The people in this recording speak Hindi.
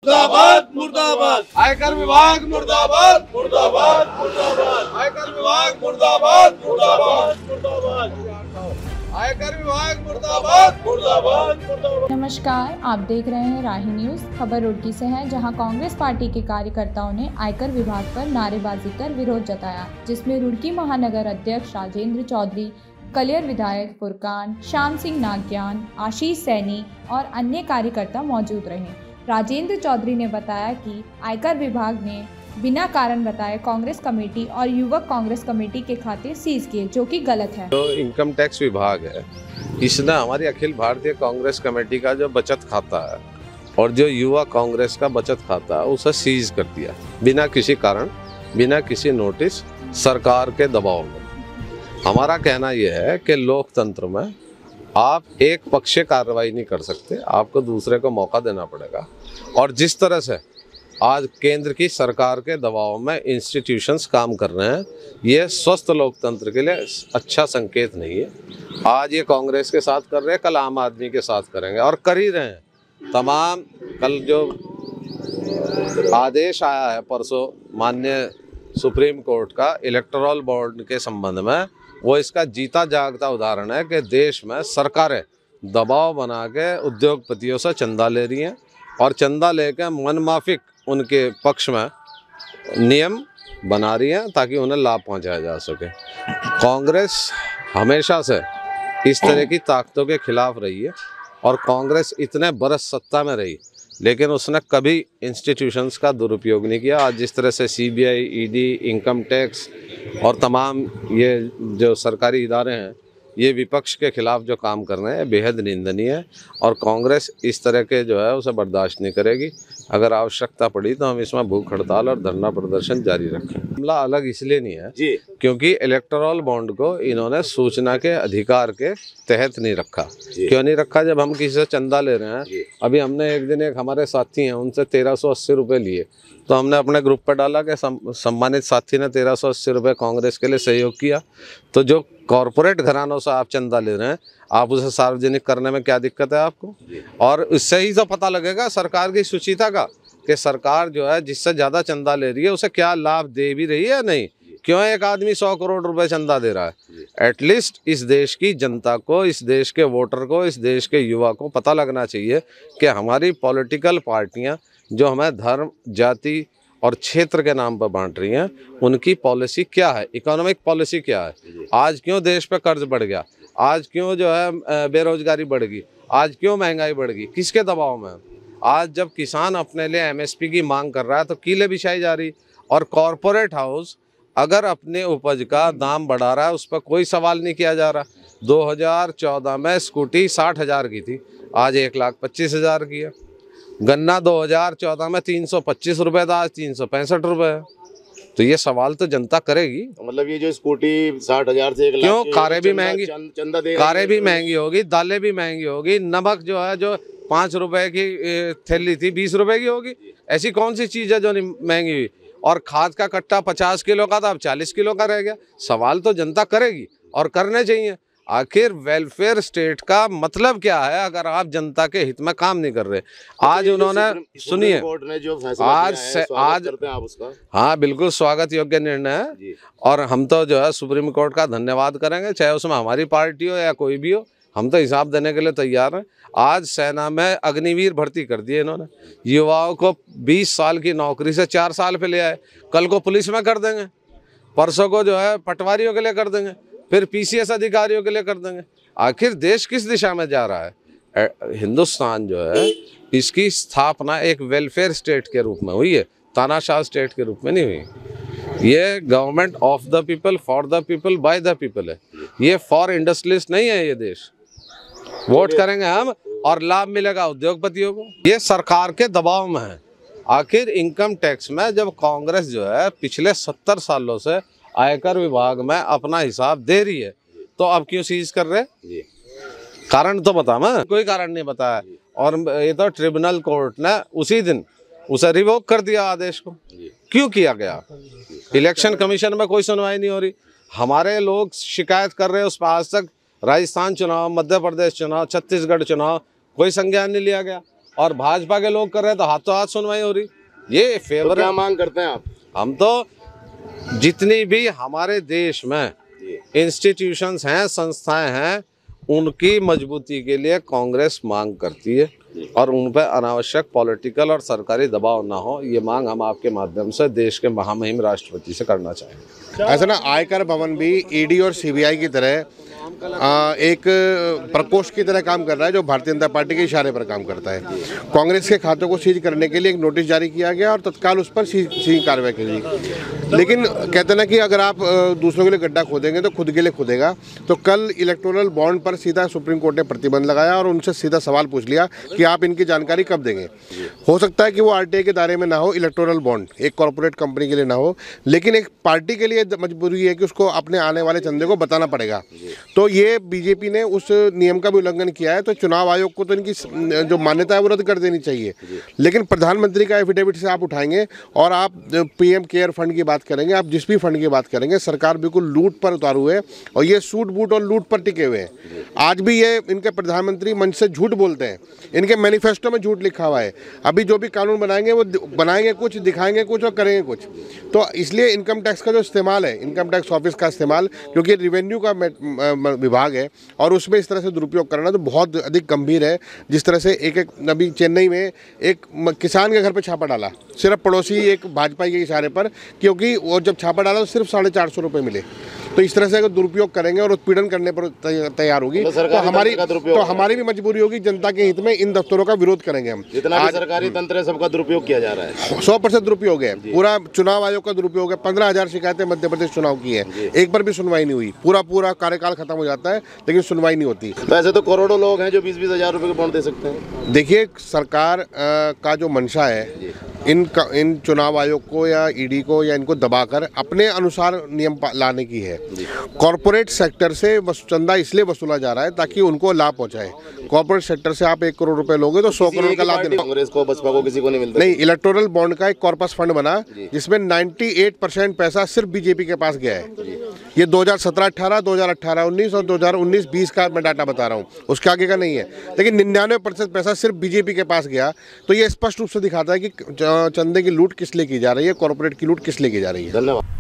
मुर्दाबाद मुर्दाबाद आयकर विभाग मुर्दाबाद मुर्दाबाद मुर्दाबाद आयकर विभाग मुर्दाबाद मुर्दाबाद मुर्दाबाद आयकर विभाग मुर्दाबाद मुर्दाबाद मुर्दाबाद। नमस्कार, आप देख रहे हैं राही न्यूज। खबर रुड़की से है, जहां कांग्रेस पार्टी के कार्यकर्ताओं ने आयकर विभाग पर नारेबाजी कर विरोध जताया, जिसमें रुड़की महानगर अध्यक्ष राजेंद्र चौधरी, कलियर विधायक फुरकान, श्याम सिंह नाग्यान, आशीष सैनी और अन्य कार्यकर्ता मौजूद रहे। राजेंद्र चौधरी ने बताया कि आयकर विभाग ने बिना कारण बताए कांग्रेस कमेटी और युवक कांग्रेस कमेटी के खाते सीज किए, जो कि गलत है। जो इनकम टैक्स विभाग है, इसने हमारी अखिल भारतीय कांग्रेस कमेटी का जो बचत खाता है और जो युवा कांग्रेस का बचत खाता है उसे सीज कर दिया, बिना किसी कारण, बिना किसी नोटिस, सरकार के दबाव में। हमारा कहना यह है कि लोकतंत्र में आप एक पक्षीय कार्रवाई नहीं कर सकते, आपको दूसरे को मौका देना पड़ेगा। और जिस तरह से आज केंद्र की सरकार के दबाव में इंस्टीट्यूशंस काम कर रहे हैं, ये स्वस्थ लोकतंत्र के लिए अच्छा संकेत नहीं है। आज ये कांग्रेस के साथ कर रहे हैं, कल आम आदमी के साथ करेंगे और कर ही रहे हैं। तमाम कल जो आदेश आया है परसों माननीय सुप्रीम कोर्ट का इलेक्टोरल बॉन्ड के संबंध में, वो इसका जीता जागता उदाहरण है कि देश में सरकारें दबाव बना के उद्योगपतियों से चंदा ले रही हैं और चंदा लेकर मनमाफिक उनके पक्ष में नियम बना रही हैं ताकि उन्हें लाभ पहुंचाया जा सके। कांग्रेस हमेशा से इस तरह की ताकतों के खिलाफ रही है और कांग्रेस इतने बरस सत्ता में रही, लेकिन उसने कभी इंस्टीट्यूशंस का दुरुपयोग नहीं किया। आज जिस तरह से सीबीआई, ईडी, इनकम टैक्स और तमाम ये जो सरकारी इदारे हैं, ये विपक्ष के खिलाफ जो काम कर रहे हैं बेहद निंदनीय है और कांग्रेस इस तरह के जो है उसे बर्दाश्त नहीं करेगी। अगर आवश्यकता पड़ी तो हम इसमें भूख हड़ताल और धरना प्रदर्शन जारी रखें। मामला अलग इसलिए नहीं है जी, क्योंकि इलेक्टोरल बॉन्ड को इन्होंने सूचना के अधिकार के तहत नहीं रखा। क्यों नहीं रखा? जब हम किसी से चंदा ले रहे हैं, अभी हमने एक दिन एक हमारे साथी हैं उनसे 1380 रुपये लिए, तो हमने अपने ग्रुप पर डाला कि सम्मानित साथी ने 1380 रुपये कांग्रेस के लिए सहयोग किया। तो जो कॉरपोरेट घरानों से आप चंदा ले रहे हैं, आप उसे सार्वजनिक करने में क्या दिक्कत है आपको? और इससे ही तो पता लगेगा सरकार की सुचिता का कि सरकार जो है जिससे ज़्यादा चंदा ले रही है उसे क्या लाभ दे भी रही है या नहीं। क्यों एक आदमी 100 करोड़ रुपए चंदा दे रहा है? एटलीस्ट इस देश की जनता को, इस देश के वोटर को, इस देश के युवा को पता लगना चाहिए कि हमारी पॉलिटिकल पार्टियाँ जो हमें धर्म, जाति और क्षेत्र के नाम पर बांट रही हैं, उनकी पॉलिसी क्या है, इकोनॉमिक पॉलिसी क्या है। आज क्यों देश पे कर्ज बढ़ गया? आज क्यों जो है बेरोजगारी बढ़ गई? आज क्यों महंगाई बढ़ गई? किसके दबाव में? आज जब किसान अपने लिए एमएसपी की मांग कर रहा है तो कीलें बिछाई जा रही, और कॉरपोरेट हाउस अगर अपने उपज का दाम बढ़ा रहा है उस पर कोई सवाल नहीं किया जा रहा। 2014 में स्कूटी 60,000 की थी, आज 1,25,000 की है। गन्ना 2014 में 325 रुपये था, आज 365 रुपये है। तो ये सवाल तो जनता करेगी। मतलब ये जो स्कूटी 60,000 से 1,00,000 क्यों? कारें भी महंगी, चंदा दे, कारें भी महंगी होगी, दालें भी महंगी होगी, नमक जो है जो 5 रुपए की थैली थी 20 रुपए की होगी। ऐसी कौन सी चीज़ है जो महंगी हुई? और खाद का कट्टा 50 किलो का था, अब 40 किलो का रह गया। सवाल तो जनता करेगी और करने चाहिए। आखिर वेलफेयर स्टेट का मतलब क्या है अगर आप जनता के हित में काम नहीं कर रहे? आज उन्होंने, सुनिए, आज हाँ बिल्कुल स्वागत योग्य निर्णय है और हम तो जो है सुप्रीम कोर्ट का धन्यवाद करेंगे, चाहे उसमें हमारी पार्टी हो या कोई भी हो, हम तो हिसाब देने के लिए तैयार हैं। आज सेना में अग्निवीर भर्ती कर दिए इन्होंने, युवाओं को 20 साल की नौकरी से 4 साल पे ले आए, कल को पुलिस में कर देंगे, परसों को जो है पटवारियों के लिए कर देंगे, फिर पीसीएस अधिकारियों के लिए कर देंगे। आखिर देश किस दिशा में जा रहा है? हिंदुस्तान जो है इसकी स्थापना एक वेलफेयर स्टेट के रूप में हुई है, तानाशाह स्टेट के रूप में नहीं हुई। ये government of the people, for the people, by the people है। ये फॉर इंडस्ट्रियलिस्ट नहीं है। ये देश वोट करेंगे हम और लाभ मिलेगा उद्योगपतियों को। ये सरकार के दबाव में है। आखिर इनकम टैक्स में जब कांग्रेस जो है पिछले 70 सालों से आयकर विभाग में अपना हिसाब दे रही है, तो अब क्यों सीज कर रहे? कारण तो बता, मैं कोई कारण नहीं बताया। और ये तो ट्रिब्यूनल कोर्ट ने उसी दिन उसे रिवोक कर दिया आदेश को। क्यों किया गया? इलेक्शन कमीशन में कोई सुनवाई नहीं हो रही। हमारे लोग शिकायत कर रहे हैं उस पर, आज तक राजस्थान चुनाव, मध्य प्रदेश चुनाव, छत्तीसगढ़ चुनाव कोई संज्ञान नहीं लिया गया। और भाजपा के लोग कर रहे हैं तो हाथों हाथ सुनवाई हो रही। ये तो फेवर क्या है। मांग करते हैं आप? हम तो जितनी भी हमारे देश में इंस्टीट्यूशंस हैं, संस्थाएं हैं, उनकी मजबूती के लिए कांग्रेस मांग करती है और उन पर अनावश्यक पॉलिटिकल और सरकारी दबाव ना हो, ये मांग हम आपके माध्यम से देश के महामहिम राष्ट्रपति से करना चाहेंगे। ऐसा ना आयकर भवन भी ईडी और सीबीआई की तरह एक प्रकोष्ठ की तरह काम कर रहा है, जो भारतीय जनता पार्टी के इशारे पर काम करता है। कांग्रेस के खातों को सीज करने के लिए एक नोटिस जारी किया गया और तत्काल उस पर सीज कार्रवाई की गई। लेकिन कहते हैं ना कि अगर आप दूसरों के लिए गड्ढा खोदेंगे तो खुद के लिए खोदेगा। तो कल इलेक्टोरल बॉन्ड पर सीधा सुप्रीम कोर्ट ने प्रतिबंध लगाया और उनसे सीधा सवाल पूछ लिया कि आप इनकी जानकारी कब देंगे। हो सकता है कि वो आरटीआई के दायरे में ना हो, इलेक्टोरल बॉन्ड एक कॉर्पोरेट कंपनी के लिए ना हो, लेकिन एक पार्टी के लिए मजबूरी है कि उसको अपने आने वाले चंदे को बताना पड़ेगा। तो ये बीजेपी ने उस नियम का भी उल्लंघन किया है। तो चुनाव आयोग को तो इनकी जो मान्यता है वो रद्द कर देनी चाहिए। लेकिन प्रधानमंत्री का एफिडेविट से आप उठाएंगे और आप पीएम केयर फंड की बात करेंगे, आप जिस भी फंड की बात करेंगे, सरकार बिल्कुल लूट पर उतारू है और ये सूट बूट और लूट पर टिके हुए हैं। आज भी ये इनके प्रधानमंत्री मंच से झूठ बोलते हैं, इनके मैनिफेस्टो में झूठ लिखा हुआ है। अभी जो भी कानून बनाएंगे वो बनाएंगे कुछ, दिखाएंगे कुछ और करेंगे कुछ। तो इसलिए इनकम टैक्स का जो इस्तेमाल है, इनकम टैक्स ऑफिस का इस्तेमाल, क्योंकि रेवेन्यू का विभाग है और उसमें इस तरह से दुरुपयोग करना तो बहुत अधिक गंभीर है। जिस तरह से एक अभी चेन्नई में एक किसान के घर पे छापा डाला, सिर्फ पड़ोसी एक भाजपा के इशारे पर, क्योंकि वो जब छापा डाला तो सिर्फ 450 रुपये मिले। तो इस तरह से अगर दुरुपयोग करेंगे और उत्पीड़न करने पर तैयार होगी तो हमारी भी मजबूरी होगी, जनता के हित में इन दफ्तरों का विरोध करेंगे हम। जितना भी सरकारी तंत्र है सबका दुरुपयोग किया जा रहा है। 100% दुरुपयोग है। पूरा चुनाव आयोग का दुरुपयोग है। 15,000 शिकायतें मध्य प्रदेश चुनाव की है, एक बार भी सुनवाई नहीं हुई। पूरा कार्यकाल खत्म हो जाता है लेकिन सुनवाई नहीं होती। तो ऐसे तो करोड़ों लोग हैं जो 20-20 हजार रुपए के बॉन्ड दे सकते हैं। देखिए, सरकार का जो मंशा है इन चुनाव आयोग को या ईडी को या इनको दबाकर अपने अनुसार नियम लाने की है। कॉर्पोरेट सेक्टर से चंदा इसलिए वसूला जा रहा है ताकि उनको लाभ पहुंचाए। कॉर्पोरेट सेक्टर से आप 1 करोड़ रुपए लोगे तो 100 करोड़ का लाभ देना। कांग्रेस को, बसपा को, किसी को नहीं मिलता। नहीं, इलेक्टोरल बॉन्ड का एक कॉर्पस फंड बना जिसमें 98% पैसा सिर्फ बीजेपी के पास गया है। ये 2017-18, 2018-19 और 2019-20 का मैं डाटा बता रहा हूँ, उसके आगे का नहीं है। लेकिन 99% पैसा सिर्फ बीजेपी के पास गया। तो ये स्पष्ट रूप से दिखाता है कि चंदे की लूट किस लिए की जा रही है, कॉर्पोरेट की लूट किस लिए की जा रही है। धन्यवाद।